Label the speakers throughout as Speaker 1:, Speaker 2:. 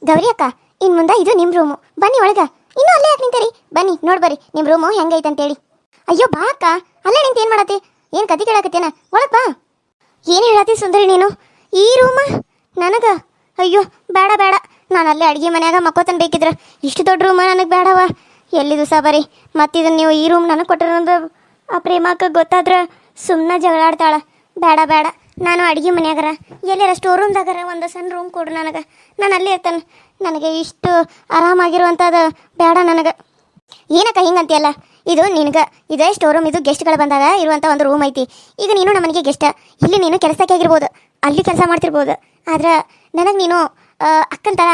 Speaker 1: ಗೌರಿ ಅಕ್ಕ, ಇನ್ ಮುಂದೆ ಇದು ನಿಮ್ಮ ರೂಮು. ಬನ್ನಿ ಒಳಗ. ಇನ್ನೂ ಅಲ್ಲೇ ಯಾಕೆ ನಿಂತೀರಿ? ಬನ್ನಿ ನೋಡ್ಬರ್ರಿ ನಿಮ್ಮ ರೂಮು ಹೆಂಗೈತೆ ಅಂತೇಳಿ. ಅಯ್ಯೋ ಬಾ ಅಕ್ಕ, ಅಲ್ಲೇ ನಿಂತ ಏನು ಮಾಡತ್ತಿ? ಏನು ಕತಿ ಕೇಳಾಕತ್ತೇನ? ಒಳಗ್ ಬಾ. ಏನು ಹೇಳತ್ತಿ ಸುಂದರಿ ನೀನು? ಈ ರೂಮ ನನಗ? ಅಯ್ಯೋ ಬೇಡ ಬೇಡ, ನಾನು ಅಲ್ಲೇ ಅಡುಗೆ ಮನ್ಯಾಗ ಮಕ್ಕೋತನ ಬೇಕಿದ್ರ. ಇಷ್ಟು ದೊಡ್ಡ ರೂಮ ನನಗೆ ಬೇಡವ. ಎಲ್ಲಿ ದಿವಸ ಬರೀ ಮತ್ತಿದನ್ನು ನೀವು ಈ ರೂಮ್ ನನಗೆ ಕೊಟ್ಟಿರೋದು ಆ ಪ್ರೇಮಕ್ಕೆ ಗೊತ್ತಾದ್ರೆ ಸುಮ್ಮನೆ ಜಗಳಾಡ್ತಾಳ. ಬೇಡ ಬೇಡ, ನಾನು ಅಡುಗೆ ಮನ್ಯಾಗರ ಎಲ್ಲಾರ ಸ್ಟೋರ್ ರೂಮ್ದಾಗರ ಒಂದು ಸಣ್ಣ ರೂಮ್ ಕೊಡು ನನಗೆ. ನಾನು ಅಲ್ಲೇ ಇರ್ತಾನೆ. ನನಗೆ ಇಷ್ಟು ಆರಾಮಾಗಿರುವಂಥದ್ದು ಬೇಡ ನನಗೆ. ಏನಕ್ಕ ಹಿಂಗಂತೀಯಲ್ಲ? ಇದು ನಿನಗೆ ಇದೇ ಸ್ಟೋರ್ ರೂಮ್. ಇದು ಗೆಸ್ಟ್ಗಳು ಬಂದಾಗ ಇರುವಂಥ ಒಂದು ರೂಮ್ ಐತಿ. ಈಗ ನೀನು ನಮ್ಮನೆಗೆ ಗೆಸ್ಟ್. ಇಲ್ಲಿ ನೀನು ಕೆಲಸಕ್ಕೆ ಆಗಿರ್ಬೋದು, ಅಲ್ಲಿ ಕೆಲಸ ಮಾಡ್ತಿರ್ಬೋದು. ಆದ್ರೆ ನನಗೆ ನೀನು ಅಕ್ಕನ ಥರ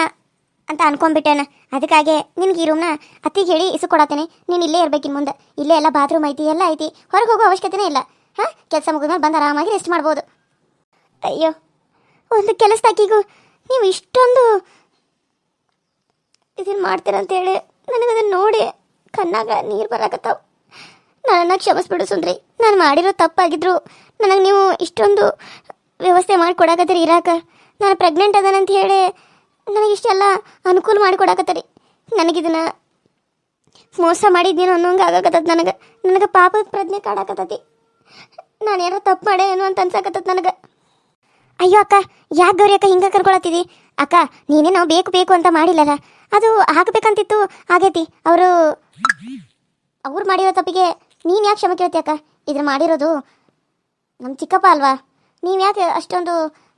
Speaker 1: ಅಂತ ಅನ್ಕೊಂಡ್ಬಿಟ್ಟೇನ. ಅದಕ್ಕಾಗಿ ನಿನಗೆ ಈ ರೂಮ್ನ ಅತ್ತಿಗೆ ಹೇಳಿ ಇಸ್ಕೊಡತ್ತೇನೆ. ನೀನು ಇಲ್ಲೇ ಇರ್ಬೇಕಿನ್ ಮುಂದೆ. ಇಲ್ಲೇ ಎಲ್ಲ ಬಾತ್ರೂಮ್ ಐತಿ, ಎಲ್ಲ ಐತಿ. ಹೊರಗೆ ಹೋಗೋ ಅವಶ್ಯಕತೆನೇ ಇಲ್ಲ. ಹಾಂ, ಕೆಲಸ ಮುಗಿದ್ಮೇಲೆ ಬಂದು ಆರಾಮಾಗಿ ರೆಸ್ಟ್ ಮಾಡ್ಬೋದು. ಅಯ್ಯೋ, ಒಂದು ಕೆಲಸದಾಕಿಗೂ ನೀವು ಇಷ್ಟೊಂದು ಇದನ್ನು ಮಾಡ್ತೀರಂತೇಳಿ ನನಗದನ್ನು ನೋಡಿ ಕಣ್ಣಾಗ ನೀರು ಬರಾಕತ್ತಾವ. ನನ್ನನ್ನು ಕ್ಷಮಿಸ್ಬಿಡು ಸುಂದ್ರಿ. ನಾನು ಮಾಡಿರೋ ತಪ್ಪಾಗಿದ್ರು ನನಗೆ ನೀವು ಇಷ್ಟೊಂದು ವ್ಯವಸ್ಥೆ ಮಾಡಿಕೊಡಕತ್ತೀರಿ ಇರಾಕ. ನಾನು ಪ್ರೆಗ್ನೆಂಟ್ ಅದನಂತ ಹೇಳಿ ನನಗಿಷ್ಟೆಲ್ಲ ಅನುಕೂಲ ಮಾಡಿಕೊಡಕತ್ತೀರಿ. ನನಗಿದನ್ನು ಮೋಸ ಮಾಡಿದ್ದೀನೋ ಅನ್ನೋಂಗೆ ಆಗಾಕತ್ತದ. ನನಗೆ ಪಾಪದ ಪ್ರಜ್ಞೆ ಕಾಡಾಕತ್ತತಿ. ನಾನೇನೋ ತಪ್ಪು ಮಾಡೇ ಏನೋ ಅಂತ ಅನ್ಸಾಕತ್ತದ ನನಗೆ. ಅಯ್ಯೋ ಅಕ್ಕ, ಯಾಕೆ ಗೌರಿ ಅಕ್ಕ ಹಿಂಗೆ ಕರ್ಕೊಳತ್ತಿದಿ? ಅಕ್ಕ ನೀನೇನೋ ಬೇಕು ಬೇಕು ಅಂತ ಮಾಡಿಲ್ಲಲ್ಲ, ಅದು ಹಾಕಬೇಕಂತಿತ್ತು, ಆಗೈತಿ. ಅವ್ರು ಮಾಡಿರೋ ತಪ್ಪಿಗೆ ನೀನು ಯಾಕೆ ಕ್ಷಮೆ ಕೇಳ್ತಿ ಅಕ್ಕ? ಇದ್ರ ಮಾಡಿರೋದು ನಮ್ಮ ಚಿಕ್ಕಪ್ಪ ಅಲ್ವಾ? ನೀವು ಯಾಕೆ ಅಷ್ಟೊಂದು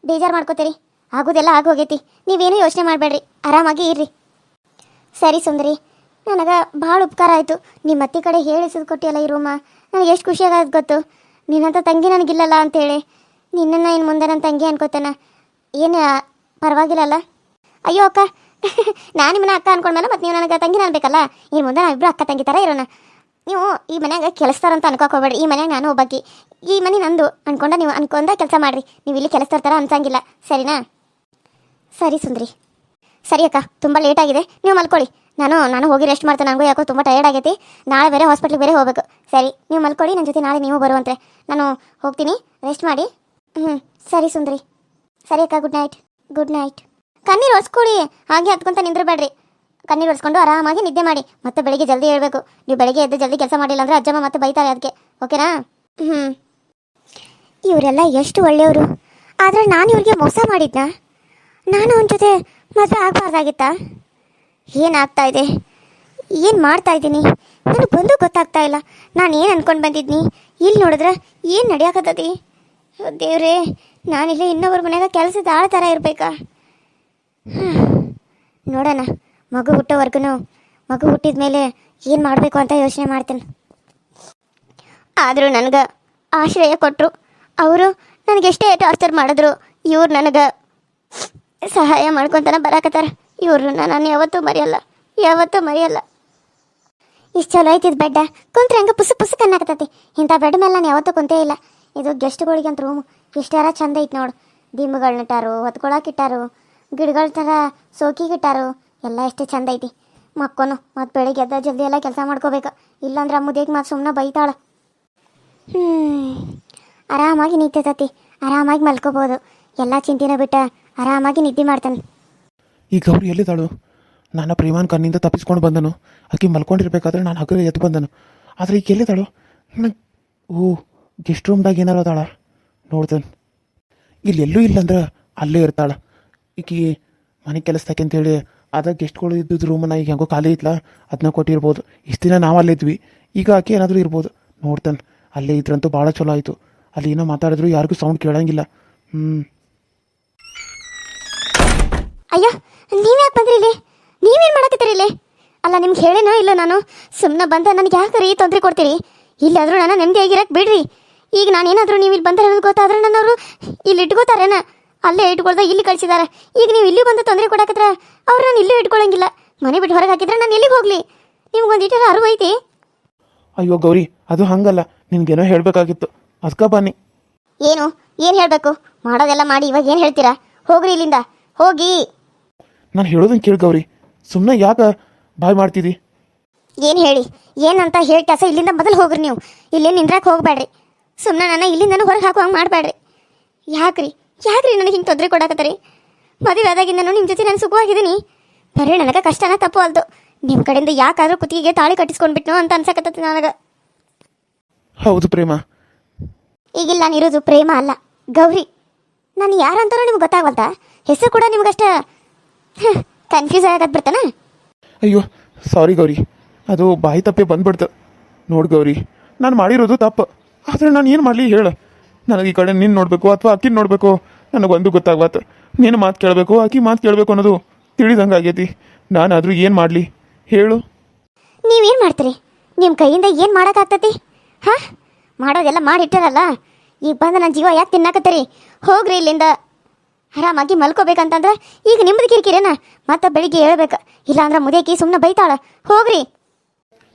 Speaker 1: ಬೇಜಾರು ಮಾಡ್ಕೋತೀರಿ? ಆಗೋದೆಲ್ಲ ಆಗೋಗೈತಿ. ನೀವೇನು ಯೋಚನೆ ಮಾಡಬೇಡ್ರಿ, ಆರಾಮಾಗಿ ಇರ್ರಿ. ಸರಿ ಸುಂದರಿ, ನನಗೆ ಭಾಳ ಉಪಕಾರ ಆಯಿತು. ನಿಮ್ಮ ಅತ್ತಿ ಕಡೆ ಹೇಳಿಸಿದ್ ಕೊಟ್ಟಿಯಲ್ಲ ಈ ರೂಮ. ನನಗೆ ಎಷ್ಟು ಖುಷಿಯಾಗದು ಗೊತ್ತು. ನಿನ್ನಂಥ ತಂಗಿ ನನಗಿಲ್ಲಲ್ಲ ಅಂತೇಳಿ. ನಿನ್ನನ್ನು ಇನ್ನು ಮುಂದೆ ನನ್ನ ತಂಗಿ ಅನ್ಕೋತಾನ. ಏನು ಪರವಾಗಿಲ್ಲಲ್ಲ? ಅಯ್ಯೋ ಅಕ್ಕ, ನಾನು ನಿಮ್ಮನ್ನ ಅಕ್ಕ ಅನ್ಕೊಂಡ್ಮೇಲೆ ಮತ್ತು ನೀವು ನನಗೆ ತಂಗಿನ ಅನ್ಬೇಕಲ್ಲ. ಇನ್ನು ಮುಂದೆ ನಾವಿಬ್ಬರು ಅಕ್ಕ ತಂಗಿ ಥರ ಇರೋಣ. ನೀವು ಈ ಮನ್ಯಾಗ ಕೆಲಸ್ತಾರಂತ ಅನ್ಕೋಕೆ ಹೋಗ್ಬೇಡ್ರಿ. ಈ ಮನ್ಯಾಗ ನಾನು ಒಬ್ಬಾಕಿ, ಈ ಮನೆ ನಂದು ಅನ್ಕೊಂಡ ನೀವು ಅನ್ಕೊಂಡ ಕೆಲಸ ಮಾಡಿರಿ. ನೀವು ಇಲ್ಲಿ ಕೆಲಸ್ತಾರ ಥರ ಅನ್ಸಂಗಿಲ್ಲ, ಸರಿನಾ? ಸರಿ ಸುಂದ್ರಿ. ಸರಿ ಅಕ್ಕ, ತುಂಬ ಲೇಟ್ ಆಗಿದೆ, ನೀವು ಮಲ್ಕೊಳ್ಳಿ. ನಾನು ಹೋಗಿ ರೆಸ್ಟ್ ಮಾಡ್ತೇನೆ. ನನಗೂ ಯಾಕೋ ತುಂಬ ಟಯರ್ಡ್ ಆಗೈತಿ. ನಾಳೆ ಬೇರೆ ಹಾಸ್ಪಿಟ್ಲಿಗೆ ಬೇರೆ ಹೋಗಬೇಕು. ಸರಿ, ನೀವು ಮಲ್ಕೊಳ್ಳಿ. ನನ್ನ ಜೊತೆ ನಾಳೆ ನೀವು ಬರುವಂತೆ. ನಾನು ಹೋಗ್ತೀನಿ, ರೆಸ್ಟ್ ಮಾಡಿ. ಸರಿ ಸುಂದರಿ. ಸರಿ ಅಕ್ಕ, ಗುಡ್ ನೈಟ್. Good night. ಕಣ್ಣೀರು ಒರೆಸ್ಕೊಳ್ಳಿ, ಹಾಗೆ ಹತ್ಕೊಂತ ನಿಂದ್ರಬೇಡ್ರಿ. ಕಣ್ಣೀರು ಒರೆಸ್ಕೊಂಡು ಆರಾಮಾಗಿ ನಿದ್ದೆ ಮಾಡಿ. ಮತ್ತೆ ಬೆಳಿಗ್ಗೆ ಜಲ್ದಿ ಹೇಳ್ಬೇಕು. ನೀವು ಬೆಳಿಗ್ಗೆ ಎದ್ದು ಜಲ್ದಿ ಕೆಲಸ ಮಾಡಿಲ್ಲ ಅಂದರೆ ಅಜ್ಜಮ್ಮ ಮತ್ತೆ ಬೈತಾರೆ ಅದಕ್ಕೆ. ಓಕೆನಾ? ಇವರೆಲ್ಲ ಎಷ್ಟು ಒಳ್ಳೆಯವರು. ಆದರೆ ನಾನು ಇವ್ರಿಗೆ ಮೋಸ ಮಾಡಿದ್ನಾ? ನಾನು ಅವನ ಜೊತೆ ಮದುವೆ ಆಗಬಾರ್ದಾಗಿತ್ತಾ? ಏನಾಗ್ತಾ ಇದೆ? ಏನು ಮಾಡ್ತಾ ಇದ್ದೀನಿ? ನನಗೆ ಬಂದು ಗೊತ್ತಾಗ್ತಾ ಇಲ್ಲ. ನಾನು ಏನು ಅಂದ್ಕೊಂಡು ಬಂದಿದ್ನಿ, ಇಲ್ಲಿ ನೋಡಿದ್ರೆ ಏನು ನಡೆಯಾಕತ್ತತಿ? ದೇವ್ರೇ, ನಾನಿಲ್ಲಿ ಇನ್ನೊಬ್ಬರ ಮನೆಯಾಗ ಕೆಲಸದ ಆಳ ಥರ ಇರಬೇಕಾ? ನೋಡೋಣ, ಮಗು ಹುಟ್ಟೋವರೆಗೂ, ಮಗು ಹುಟ್ಟಿದ ಮೇಲೆ ಏನು ಮಾಡಬೇಕು ಅಂತ ಯೋಚನೆ ಮಾಡ್ತೀನಿ. ಆದರೂ ನನಗೆ ಆಶ್ರಯ ಕೊಟ್ಟರು. ಅವರು ನನಗೆಷ್ಟೇ ಟಾರ್ಚರ್ ಮಾಡಿದ್ರು ಇವ್ರು ನನಗೆ ಸಹಾಯ ಮಾಡ್ಕೊತಾನೆ ಬರಾಕತ್ತಾರ. ಇವ್ರನ್ನ ನಾನು ಯಾವತ್ತೂ ಮರೆಯಲ್ಲ, ಯಾವತ್ತೂ ಮರೆಯಲ್ಲ. ಇಷ್ಟು ಚಲೋ ಐತಿದ್ ಬೆಡ್ಡ. ಕುಂತ್ರೆ ಹಂಗೆ ಪುಸು ಪುಸು ಕನ್ನಾಕತ್ತೈತಿ. ಇಂಥ ಬೆಡ್ ಮೇಲೆ ನಾನು ಯಾವತ್ತೂ ಕುಂತೇ ಇಲ್ಲ. ಇದು ಗೆಸ್ಟ್ಗಳಿಗೆ ಅಂತ ರೂಮು ಎಷ್ಟಾರ ಚಂದ ಐತಿ ನೋಡು. ದಿಂಬುಗಳನ್ನಿಟ್ಟಾರು, ಹೊತ್ಕೊಳಕ್ಕಿಟ್ಟಾರು, ಗಿಡಗಳ ಥರ ಸೋಕಿಗಿಟ್ಟಾರು. ಎಲ್ಲ ಎಷ್ಟು ಚಂದ ಐತಿ. ಮಕ್ಕೋನು ಮತ್ತು ಬೆಳಿಗ್ಗೆ ಎದ್ದ ಜಲ್ದಿ ಎಲ್ಲ ಕೆಲಸ ಮಾಡ್ಕೋಬೇಕು. ಇಲ್ಲಾಂದ್ರೆ ಅಮ್ಮದೇಗೆ ಮತ್ತು ಸುಮ್ಮನೆ ಬೈತಾಳೆ. ಆರಾಮಾಗಿ ನಿಂತೈತಿ, ಆರಾಮಾಗಿ ಮಲ್ಕೋಬೋದು. ಎಲ್ಲ ಚಿಂತೆನ ಬಿಟ್ಟ ಆರಾಮಾಗಿ ನಿದ್ದೆ ಮಾಡ್ತಾನೆ.
Speaker 2: ಈ ಗೌರಿ ಎಲ್ಲಿದ್ದಾಳು? ನಾನು ಪ್ರೇಮಾನ್ ಕಣ್ಣಿಂದ ತಪ್ಪಿಸ್ಕೊಂಡು ಬಂದನು. ಆಕೆ ಮಲ್ಕೊಂಡಿರ್ಬೇಕಾದ್ರೆ ನಾನು ಹಗಲು ಎದ್ದು ಬಂದನು. ಆದರೆ ಈಗ ಎಲ್ಲಿದ್ದಾಳು? ಗೆಸ್ಟ್ ರೂಮ್ದಾಗ ಏನಾರು ಅದಾಳ ನೋಡ್ತೇನೆ. ಇಲ್ಲೆಲ್ಲೂ ಇಲ್ಲಂದ್ರೆ ಅಲ್ಲೇ ಇರ್ತಾಳೆ. ಈಕೆ ಮನೆ ಕೆಲಸಕ್ಕೆ ಅಂತೇಳಿ ಅದ ಗೆಸ್ಟ್ಗಳು ಇದ್ದಿದ್ದು ರೂಮನ್ನ ಈಗ ಹೆಂಗೋ ಖಾಲಿ ಇತ್ತಲ್ಲ, ಅದನ್ನ ಕೊಟ್ಟಿರ್ಬೋದು. ಇಷ್ಟು ದಿನ ನಾವು ಅಲ್ಲೇ ಇದ್ವಿ, ಈಗ ಆಕೆ ಏನಾದರೂ ಇರ್ಬೋದು. ನೋಡ್ತಾನೆ. ಅಲ್ಲೇ ಇದ್ರಂತೂ ಭಾಳ ಚಲೋ ಆಯಿತು. ಅಲ್ಲಿ ಏನೋ ಮಾತಾಡಿದ್ರು ಯಾರಿಗೂ ಸೌಂಡ್ ಕೇಳಂಗಿಲ್ಲ.
Speaker 1: ಅಯ್ಯೋ, ನೀವ್ಯಾಕೆ ಬಂದ್ರಿ ಇಲ್ಲಿ? ನೀವೇನು ಮಾಡಕತ್ತೀರಿ ಇಲ್ಲಿ? ಅಲ್ಲ, ನಿಮ್ಗೆ ಹೇಳೇನೋ ಇಲ್ಲ ನಾನು? ಸುಮ್ಮನೆ ಬಂದ ನನಗೆ ಯಾಕೆ ರೀ ತೊಂದರೆ ಕೊಡ್ತೀರಿ? ಇಲ್ಲಾದರೂ ನಾನು ನೆಮ್ಮದಿಯಾಗಿರಕ್ಕೆ ಬಿಡ್ರಿ. ಈಗ ನಾನೇನಾದರೂ ನೀವು ಇಲ್ಲಿ ಬಂದರೆ ಅನ್ನೋದು ಗೊತ್ತಾದ್ರೆ ನನ್ನವರು ಇಲ್ಲಿ ಇಟ್ಕೋತಾರೇನ? ಅಲ್ಲೇ ಇಟ್ಕೊಳ್ದ ಇಲ್ಲಿ ಕಳಿಸಿದ್ದಾರೆ. ಈಗ ನೀವು ಇಲ್ಲಿ ಬಂದು ತೊಂದರೆ ಕೊಡಕತ್ರ ಅವ್ರು ನಾನು ಇಲ್ಲೂ ಇಟ್ಕೊಳ್ಳಂಗಿಲ್ಲ. ಮನೆ ಬಿಟ್ಟು ಹೊರಗೆ ಹಾಕಿದ್ರೆ ನಾನು ಎಲ್ಲಿಗೆ ಹೋಗಲಿ? ನಿಮ್ಗೊಂದು ಇಟ್ಟರೆ ಅರಿವು ಐತಿ?
Speaker 2: ಅಯ್ಯೋ ಗೌರಿ, ಅದು ಹಂಗಲ್ಲ. ನಿನ್ಗೇನೋ ಹೇಳಬೇಕಾಗಿತ್ತು, ಅದಕ್ಕೆ ಬನ್ನಿ.
Speaker 1: ಏನು ಹೇಳಬೇಕು? ಮಾಡೋದೆಲ್ಲ ಮಾಡಿ ಇವಾಗ ಏನು ಹೇಳ್ತೀರಾ? ಹೋಗ್ರಿ ಇಲ್ಲಿಂದ, ಹೋಗಿ.
Speaker 2: ನಾನು ಹೇಳೋದನ್ನು ಕೇಳಿ ಗೌರಿ, ಸುಮ್ಮನೆ ಯಾಕೆ ಬಾಯ್ ಮಾಡ್ತಿದ್ದಿ?
Speaker 1: ಏನು ಹೇಳಿ? ಏನಂತ ಹೇಳಿ ಕೆಲಸ ಇಲ್ಲಿಂದ ಮೊದಲು ಹೋಗ್ರಿ. ನೀವು ಇಲ್ಲೇನು ನಿಂದ್ರಕ್ಕೆ ಹೋಗಬೇಡ್ರಿ. ಸುಮ್ಮನೆ ನನ್ನ ಇಲ್ಲಿಂದನೂ ಹೊರಗೆ ಹಾಕೋ ಹಂಗೆ ಮಾಡಬೇಡ್ರಿ. ಯಾಕ್ರಿ ನನಗೆ ಹಿಂಗೆ ತೊಂದರೆ ಕೊಡಕತ್ತೀರಿ? ಮದುವೆ ಆದಾಗಿಂದನೂ ನಿಮ್ಮ ಜೊತೆ ನಾನು ಸುಖವಾಗಿದ್ದೀನಿ. ಬರೀ ನನಗೆ ಕಷ್ಟನ ತಪ್ಪು ಅಲ್ದು ನಿಮ್ಮ ಕಡೆಯಿಂದ ಯಾಕಾದ್ರೂ ಕುತ್ತಿಗೆಗೆ ತಾಳಿ ಕಟ್ಟಿಸ್ಕೊಂಡ್ಬಿಟ್ನೋ ಅಂತ ಅನ್ಸಕತ್ತದ ನನಗೆ.
Speaker 2: ಹೌದು ಪ್ರೇಮ.
Speaker 1: ಈಗಿಲ್ಲ ನಾನಿರೋದು ಪ್ರೇಮ ಅಲ್ಲ, ಗೌರಿ. ನಾನು ಯಾರಂತಾರೋ ನಿಮ್ಗೆ ಗೊತ್ತಾಗಲ್ತಾ? ಹೆಸರು ಕೂಡ ನಿಮ್ಗಷ್ಟ ಕನ್ಫ್ಯೂಸ್ ಆಗತ್ ಬಿಡ್ತಾನ.
Speaker 2: ಅಯ್ಯೋ ಸಾರಿ ಗೌರಿ, ಅದು ಬಾಯಿ ತಪ್ಪೆ ಬಂದ್ಬಿಡ್ತು. ನೋಡಿ ಗೌರಿ, ನಾನು ಮಾಡಿರೋದು ತಪ್ಪು. ಆದರೆ ನಾನು ಏನು ಮಾಡಲಿ ಹೇಳು? ನನಗೆ ಈ ಕಡೆ ನಿನ್ನ ನೋಡಬೇಕು ಅಥವಾ ಅಕ್ಕಿನ ನೋಡಬೇಕು ನನಗೊಂದು ಗೊತ್ತಾಗ್ಬಾತು. ನೀನು ಮಾತು ಕೇಳಬೇಕು, ಅಕ್ಕಿ ಮಾತು ಕೇಳಬೇಕು ಅನ್ನೋದು ತಿಳಿದಂಗೆ ಆಗೈತಿ. ನಾನಾದರೂ ಏನು ಮಾಡಲಿ ಹೇಳು?
Speaker 1: ನೀವೇನು ಮಾಡ್ತೀರಿ? ನಿಮ್ಮ ಕೈಯಿಂದ ಏನು ಮಾಡೋಕ್ಕಾಗ್ತತಿ? ಹಾಂ, ಮಾಡೋದೆಲ್ಲ ಮಾಡಿಟ್ಟಿರಲ್ಲ. ಈಗ ಬಂದು ನನ್ನ ಜೀವ ಯಾಕೆ ತಿನ್ನಾಕತ್ತೀರಿ? ಹೋಗ್ರಿ ಇಲ್ಲಿಂದ. ಆರಾಮಾಗಿ ಮಲ್ಕೋಬೇಕಂತಂದ್ರೆ ಈಗ ನಿಮ್ಮದು ಕಿರಿಕಿರೇನ? ಮತ್ತೆ ಬೆಳಿಗ್ಗೆ ಹೇಳ್ಬೇಕು, ಇಲ್ಲಾಂದ್ರೆ ಮುದೇಕಿ ಸುಮ್ಮನೆ ಬೈತಾಳ. ಹೋಗ್ರಿ.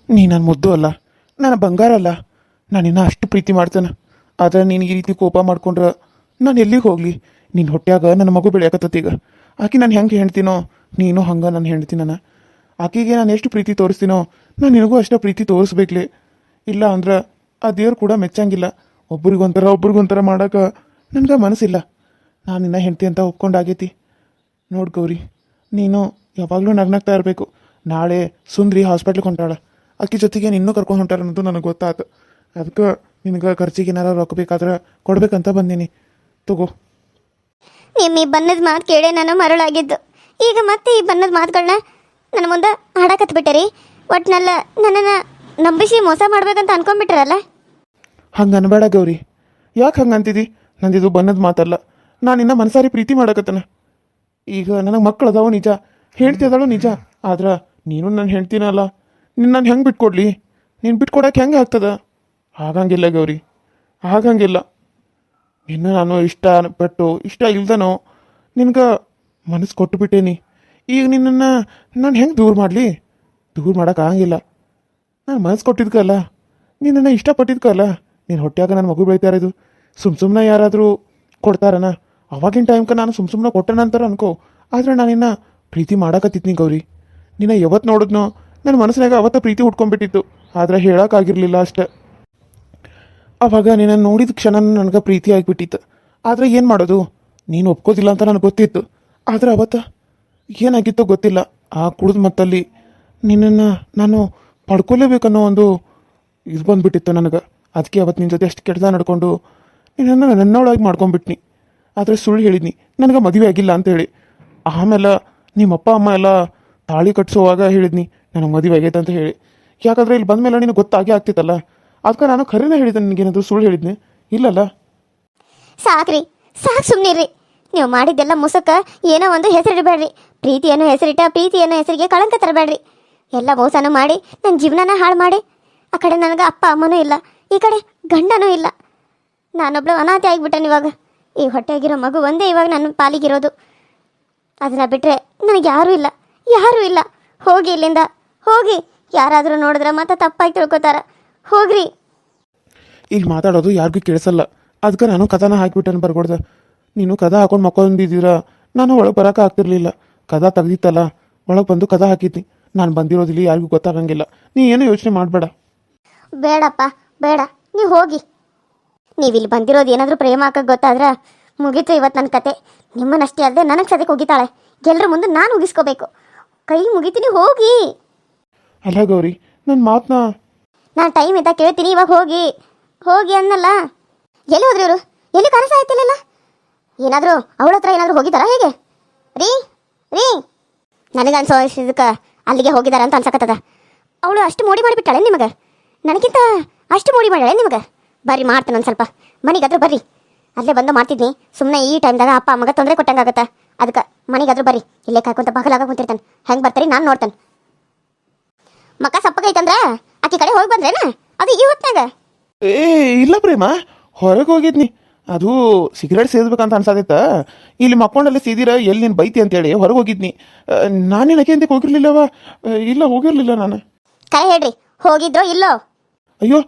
Speaker 2: ನೀ ನನ್ನ ಮುದ್ದು ಅಲ್ಲ, ನನ್ನ ಬಂಗಾರ ಅಲ್ಲ. ನಾನಿನ್ನ ಅಷ್ಟು ಪ್ರೀತಿ ಮಾಡ್ತೇನೆ. ಆದರೆ ನೀನು ಈ ರೀತಿ ಕೋಪ ಮಾಡ್ಕೊಂಡ್ರೆ ನಾನು ಎಲ್ಲಿಗೆ ಹೋಗಲಿ? ನಿನ್ನ ಹೊಟ್ಯಾಗ ನನ್ನ ಮಗು ಬೆಳೆಯಕತ್ತೀಗ. ಆಕೆ ನಾನು ಹೆಂಗೆ ಹೇಳ್ತೀನೋ ನೀನು ಹಂಗೆ ನಾನು ಹೇಳ್ತೀನಿ. ನಾನು ಆಕೆಗೆ ನಾನು ಎಷ್ಟು ಪ್ರೀತಿ ತೋರಿಸ್ತೀನೋ ನಾನು ನಿನಗೂ ಅಷ್ಟೇ ಪ್ರೀತಿ ತೋರಿಸ್ಬೇಕ್ಲಿ. ಇಲ್ಲ ಅಂದ್ರೆ ಆ ದೇವ್ರು ಕೂಡ ಮೆಚ್ಚಂಗಿಲ್ಲ. ಒಬ್ರಿಗೊಂಥರ ಮಾಡೋಕೆ ನನಗೆ ಮನಸ್ಸಿಲ್ಲ. ನಾನು ನಿನ್ನ ಹೆಂಡ್ತಿ ಅಂತ ಒಪ್ಕೊಂಡಾಗೈತಿ. ನೋಡಿ ಗೌರಿ, ನೀನು ಯಾವಾಗಲೂ ನಗ್ನಾಗ್ತಾ ಇರಬೇಕು. ನಾಳೆ ಸುಂದ್ರಿ ಹಾಸ್ಪಿಟ್ಲಿಗೆ ಹೊಂಟಾಳ. ಆಕೆ ಜೊತೆಗೆ ಇನ್ನೂ ಕರ್ಕೊಂಡು ಹೊಂಟಾರ ಅನ್ನೋದು ನನಗೆ ಗೊತ್ತಾಯ್ತು. ಅದಕ್ಕೆ ನಿನಗೆ ಖರ್ಚಿಗೆ ಏನಾರು ರೊಕ್ಕ ಬೇಕಾದ್ರೆ ಕೊಡ್ಬೇಕಂತ ಬಂದೀನಿ. ತಗೋ.
Speaker 1: ನಿಮ್ಮ ಈ ಬಣ್ಣದ ಮಾತು ಕೇಳೇ ನಾನು ಮರಳಾಗಿದ್ದು. ಈಗ ಮತ್ತೆ ಈ ಬಣ್ಣದ ಮಾತುಗಳನ್ನ ನನ್ನ ಮುಂದೆ ಹಾಡಕತ್ಬಿಟ್ಟರಿ. ಒಟ್ನೆಲ್ಲ ನನ್ನನ್ನು ನಂಬಿಸಿ ಮೋಸ ಮಾಡ್ಬೇಕಂತ ಅನ್ಕೊಂಡ್ಬಿಟ್ರಲ್ಲ.
Speaker 2: ಹಂಗೆ ಅನ್ಬೇಡ ಗೌರಿ. ಯಾಕೆ ಹಂಗೆ ಅಂತಿದ್ದಿ? ನಂದಿದು ಬಣ್ಣದ ಮಾತಲ್ಲ. ನಾನು ಇನ್ನು ಮನಸಾರಿ ಪ್ರೀತಿ ಮಾಡಕತ್ತನ. ಈಗ ನನಗೆ ಮಕ್ಕಳು ಅದಾವು ನಿಜ, ಹೆಂಡ್ತಿ ಅದಾಳು ನಿಜ. ಆದ್ರೆ ನೀನು ನನ್ನ ಹೆಂಡ್ತಿನಲ್ಲ. ನಿನ್ನ ನಾನು ಹೆಂಗೆ ಬಿಟ್ಕೊಡ್ಲಿ? ನೀನು ಬಿಟ್ಕೊಡಕ್ಕೆ ಹೆಂಗೆ ಆಗ್ತದ? ಆಗಂಗಿಲ್ಲ ಗೌರಿ, ಆಗಂಗಿಲ್ಲ. ಇನ್ನು ನಾನು ಇಷ್ಟಪಟ್ಟು ಇಷ್ಟ ಇಲ್ದನೋ ನಿನ್ಗೆ ಮನಸ್ಸು ಕೊಟ್ಟು ಬಿಟ್ಟೇನಿ. ಈಗ ನಿನ್ನನ್ನು ನಾನು ಹೆಂಗೆ ದೂರ ಮಾಡಲಿ? ದೂರ ಮಾಡೋಕ್ಕಾಗಂಗಿಲ್ಲ. ನಾನು ಮನಸ್ಸು ಕೊಟ್ಟಿದ್ಕಲ್ಲ, ನಿನ್ನನ್ನು ಇಷ್ಟಪಟ್ಟಿದ್ಕಲ್ಲ, ನಿನ್ನ ಹೊಟ್ಯಾಗ ನನ್ನ ಮಗು ಬೆಳಿತಾ ಇರೋದು. ಸುಮ್ಮನೆ ಯಾರಾದರೂ ಕೊಡ್ತಾರನ? ಅವಾಗಿನ ಟೈಮ್ಗೆ ನಾನು ಸುಮ್ಮನೆ ಕೊಟ್ಟನ ಅಂತಾರೆ ಅನ್ಕೋ. ಆದರೆ ನಾನಿನ್ನ ಪ್ರೀತಿ ಮಾಡಕತ್ತಿದ್ನಿ ಗೌರಿ. ನಿನ್ನ ಯಾವತ್ತು ನೋಡಿದ್ನೋ ನನ್ನ ಮನಸ್ಸಿನಾಗ ಅವತ್ತ ಪ್ರೀತಿ ಹುಟ್ಕೊಂಡ್ಬಿಟ್ಟಿತ್ತು. ಆದರೆ ಹೇಳೋಕ್ಕಾಗಿರಲಿಲ್ಲ ಅಷ್ಟೆ. ಅವಾಗ ನಿನ್ನ ನೋಡಿದ ಕ್ಷಣ ನನಗೆ ಪ್ರೀತಿ ಆಗಿಬಿಟ್ಟಿತ್ತು. ಆದರೆ ಏನು ಮಾಡೋದು? ನೀನು ಒಪ್ಕೋದಿಲ್ಲ ಅಂತ ನನಗೆ ಗೊತ್ತಿತ್ತು. ಆದರೆ ಅವತ್ತ ಏನಾಗಿತ್ತೋ ಗೊತ್ತಿಲ್ಲ. ಆ ಕುಡಿದ ಮತ್ತಲ್ಲಿ ನಿನ್ನನ್ನು ನಾನು ಪಡ್ಕೊಲೇಬೇಕನ್ನೋ ಒಂದು ಇದು ಬಂದುಬಿಟ್ಟಿತ್ತು ನನಗೆ. ಅದಕ್ಕೆ ಅವತ್ತು ನಿನ್ನ ಜೊತೆ ಅಷ್ಟು ಕೆಟ್ಟದ ನಡ್ಕೊಂಡು ನಿನ್ನನ್ನು ನನ್ನೊಳಗೆ ಮಾಡ್ಕೊಂಡ್ಬಿಟ್ನಿ. ಆದರೆ ಸುಳ್ಳು ಹೇಳಿದ್ನಿ ನನಗೆ ಮದುವೆ ಆಗಿಲ್ಲ ಅಂತೇಳಿ. ಆಮೇಲೆ ನಿಮ್ಮಪ್ಪ ಅಮ್ಮ ಎಲ್ಲ ತಾಳಿ ಕಟ್ಸೋವಾಗ ಹೇಳಿದ್ನಿ ನನಗೆ ಮದುವೆ ಆಗೈತೆ ಅಂತ ಹೇಳಿ. ಯಾಕಂದರೆ ಇಲ್ಲಿ ಬಂದಮೇಲೆ ನಿನಗೆ ಗೊತ್ತಾಗೇ ಆಗ್ತಿತ್ತಲ್ಲ. ಅದಕ್ಕೆ ನಾನು ಖರೇನೇ ಹೇಳಿದ್ದೆ. ನಿನಗೇನಾದರೂ ಸುಳ್ಳು ಹೇಳಿದ್ನಿ? ಇಲ್ಲಲ್ಲ.
Speaker 1: ಸಾಕ್ರಿ, ಸಾಕು, ಸುಮ್ಮನಿರ್ರಿ. ನೀವು ಮಾಡಿದ್ದೆಲ್ಲ ಮುಸಕ ಏನೋ ಒಂದು ಹೆಸರಿಡಬೇಡ್ರಿ. ಪ್ರೀತಿ ಅನ್ನೋ ಹೆಸರಿಟ್ಟ ಪ್ರೀತಿ ಅನ್ನೋ ಹೆಸರಿಗೆ ಕಳಂಕ ತರಬೇಡ್ರಿ. ಎಲ್ಲ ಮೋಸನೂ ಮಾಡಿ ನನ್ನ ಜೀವನನ ಹಾಳು ಮಾಡಿ. ಆ ಕಡೆ ನನಗೆ ಅಪ್ಪ ಅಮ್ಮನೂ ಇಲ್ಲ, ಈ ಕಡೆ ಗಂಡನೂ ಇಲ್ಲ. ನಾನೊಬ್ಳು ಅನಾಥೆ ಆಗಿಬಿಟ್ಟೆನು. ಇವಾಗ ಈ ಹೊಟ್ಟೆಗಿರೋ ಮಗು ಒಂದೇ ಇವಾಗ ನನ್ನ ಪಾಲಿಗಿರೋದು. ಅದನ್ನು ಬಿಟ್ಟರೆ ನನಗೆ ಯಾರೂ ಇಲ್ಲ, ಯಾರೂ ಇಲ್ಲ. ಹೋಗಿ ಇಲ್ಲಿಂದ, ಹೋಗಿ. ಯಾರಾದರೂ ನೋಡಿದ್ರೆ ಮತ್ತೆ ತಪ್ಪಾಗಿ ತಿಳ್ಕೊತಾರ. ಹೋಗ್ರಿ.
Speaker 2: ಇಲ್ಲಿ ಮಾತಾಡೋದು ಯಾರಿಗೂ ಕೇಳಿಸಲ್ಲ. ಅದಕ್ಕೆ ನಾನು ಕಥನ ಹಾಕಿಬಿಟ್ಟೆನು ಬರ್ಕೊಡ್ದೆ. ನೀನು ಕದ ಹಾಕೊಂಡು ಮಕ್ಕೊಂದಿದ್ದೀರ, ನಾನು ಒಳಗೆ ಬರೋಕೆ ಆಗ್ತಿರ್ಲಿಲ್ಲ. ಕದ ತೆಗ್ದಿತ್ತಲ್ಲ, ಒಳಗೆ ಬಂದು ಕದ ಹಾಕಿದ್ನಿ. ನಾನು ಬಂದಿರೋದಿಲ್ಲ, ಯಾರಿಗೂ ಗೊತ್ತಾಗಂಗಿಲ್ಲ. ನೀ ಏನೂ ಯೋಚನೆ ಮಾಡಬೇಡ.
Speaker 1: ಬೇಡಪ್ಪ, ಬೇಡ, ನೀವು ಹೋಗಿ. ನೀವು ಇಲ್ಲಿ ಬಂದಿರೋದು ಏನಾದರೂ ಪ್ರೇಮ ಹಾಕಕ್ಕೆ ಗೊತ್ತಾದ್ರೆ ಮುಗೀತು ಇವತ್ತು ನನ್ನ ಕತೆ. ನಿಮ್ಮನ್ನಷ್ಟೇ ಅಲ್ಲದೆ ನನಗೆ ಸದ್ಯಕ್ಕೆ ಹೋಗಿತಾಳೆ. ಎಲ್ಲರ ಮುಂದೆ ನಾನು ಉಗಿಸ್ಕೋಬೇಕು. ಕೈ ಮುಗಿತೀನಿ, ಹೋಗಿ.
Speaker 2: ಅಲ್ಲ ಗೌರಿ, ನನ್ನ ಮಾತನ್ನ
Speaker 1: ನಾನು ಟೈಮ್ ಇದ್ದಾಗ ಕೇಳ್ತೀನಿ. ಇವಾಗ ಹೋಗಿ, ಹೋಗಿ ಅನ್ನಲ್ಲ. ಎಲ್ಲಿ ಹೋದ್ರಿ ಇವರು? ಎಲ್ಲಿ ಕನಸ ಆಯ್ತಿಲ್ಲ? ಏನಾದರೂ ಅವಳ ಹತ್ರ ಏನಾದರೂ ಹೋಗಿದ್ದಾರಾ ಹೇಗೆ? ರೀ ರೀ, ನನಗೆ ಅನ್ಸೋದಕ್ಕೆ ಅಲ್ಲಿಗೆ ಹೋಗಿದಾರ ಅಂತ ಅನ್ಸಕತ್ತದ. ಅವಳು ಅಷ್ಟು ಮೋಡಿ ಮಾಡಿಬಿಟ್ಟಾಳೆ ನಿಮಗೆ? ನನಗಿಂತ ಅಷ್ಟು ಮೋಡಿ ಮಾಡ್ಯಾಳೆ ನಿಮಗೆ? ಬರ್ರಿ, ಮಾಡ್ತಾನೆ ಒಂದು ಸ್ವಲ್ಪ. ಮನೆಗಾದ್ರೂ ಬರ್ರಿ. ಅಲ್ಲೇ ಬಂದು ಮಾಡ್ತಿದ್ನಿ. ಸುಮ್ಮನೆ ಈ ಟೈಮ್ದಾಗ ಅಪ್ಪ ಅಮ್ಮಗ ತೊಂದರೆ ಕೊಟ್ಟಂಗಾಗತ್ತೆ. ಅದಕ್ಕೆ ಮನೆಗಾದ್ರೂ ಬರ್ರಿ. ಇಲ್ಲೇ ಕಾಯ್ಕೊಂತ ಬಗಲಾಗ ಕುಂತಿರ್ತಾನೆ. ಹೆಂಗೆ ಬರ್ತಾರಿ ನಾನು ನೋಡ್ತಾನೆ. ಮಕ್ಕ ಸಪ್ಪಗೈತಂದ್ರೆ ಆಕೆ ಕಡೆ ಹೋಗಿ ಬಂದ್ರೇನ? ಅದು ಈ ಹೊತ್ನಾಗ?
Speaker 2: ಇಲ್ಲ ಪ್ರೇಮ, ಹೊರಗೆ ಹೋಗಿದ್ನಿ. ಅದು ಸಿಗರೇಟ್ ಸೇದ್ಬೇಕಂತ ಅನ್ಸಾದಿತ್ತ. ಇಲ್ಲಿ ಮಕ್ಕೊಂಡಲ್ಲಿ ಸೀದಿರ ಎಲ್ಲಿ ನೀನು ಬೈತಿ ಅಂತೇಳಿ ಹೊರಗೆ ಹೋಗಿದ್ನಿ. ನಾನೇನಕ್ಕೆ ಅಂತಕ್ಕೆ ಹೋಗಿರ್ಲಿಲ್ಲವ? ಇಲ್ಲ, ಹೋಗಿರ್ಲಿಲ್ಲ ನಾನು.
Speaker 1: ಕರೆ ಹೇಳ್ರಿ, ಹೋಗಿದ್ರೋ ಇಲ್ಲೋ?
Speaker 2: ಅಯ್ಯೋ,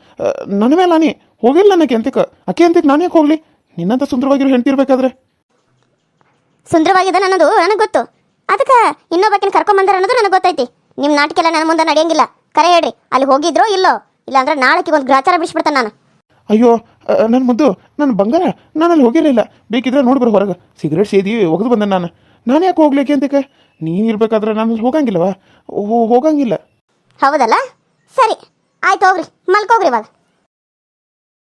Speaker 2: ನನ್ನ ಮೇಲೆ ನಾನೇ ಹೋಗಿಲ್ಲ. ನನಗೆ ಅಂತಕ್ಕೆ ಅಕೆ ಅಂತಕ್ಕೆ ನಾನು ಯಾಕೆ ಹೋಗ್ಲಿ? ನಿನ್ನಂತ ಸುಂದರವಾಗಿರೋ ಹೆಂಡ್ತಿರ್ಬೇಕಾದ್ರೆ.
Speaker 1: ಸುಂದರವಾಗಿದೆ ಅನ್ನೋದು ನನಗೆ ಗೊತ್ತು. ಅದಕ್ಕೆ ಇನ್ನೊಬ್ಬಕಿನ ಕರ್ಕೊಂಬಂದಾರ ಅನ್ನೋದು ನನಗೆ ಗೊತ್ತೈತಿ. ನಿಮ್ಮ ನಾಟಕ ಎಲ್ಲ ನನ್ನ ಮುಂದೆ ನಡೆಯಂಗಿಲ್ಲ. ಕರೆ ಹೇಳ್ರಿ, ಅಲ್ಲಿ ಹೋಗಿದ್ರೋ ಇಲ್ಲೋ? ಇಲ್ಲಾಂದ್ರೆ ನಾಳೆಗೆ ಒಂದು ಗ್ರಾಚಾರ ಬಿಡಿಸ್ಬಿಡ್ತಾನೆ ನಾನು.
Speaker 2: ಅಯ್ಯೋ ನನ್ನ ಮುದ್ದು, ನನ್ನ ಬಂಗಾರ, ನಾನು ಅಲ್ಲಿ ಹೋಗಿರಲಿಲ್ಲ. ಬೇಕಿದ್ರೆ ನೋಡ್ಬರೋ ಹೊರಗೆ ಸಿಗರೇಟ್ ಸೇದಿ ಒಗೆದು ಬಂದೆ ನಾನು. ನಾನು ಯಾಕೆ ಹೋಗ್ಲಿಕ್ಕೆ ಅಂತಕ್ಕೆ? ನೀನು ಇರ್ಬೇಕಾದ್ರೆ ನಾನು ಹೋಗಂಗಿಲ್ಲವ ಹೋಗಂಗಿಲ್ಲ.
Speaker 1: ಹೌದಲ್ಲ, ಸರಿ ಆಯ್ತು, ಹೋಗ್ರಿ ಮಲ್ಕೋಗ್ರಿ ಇವಾಗ.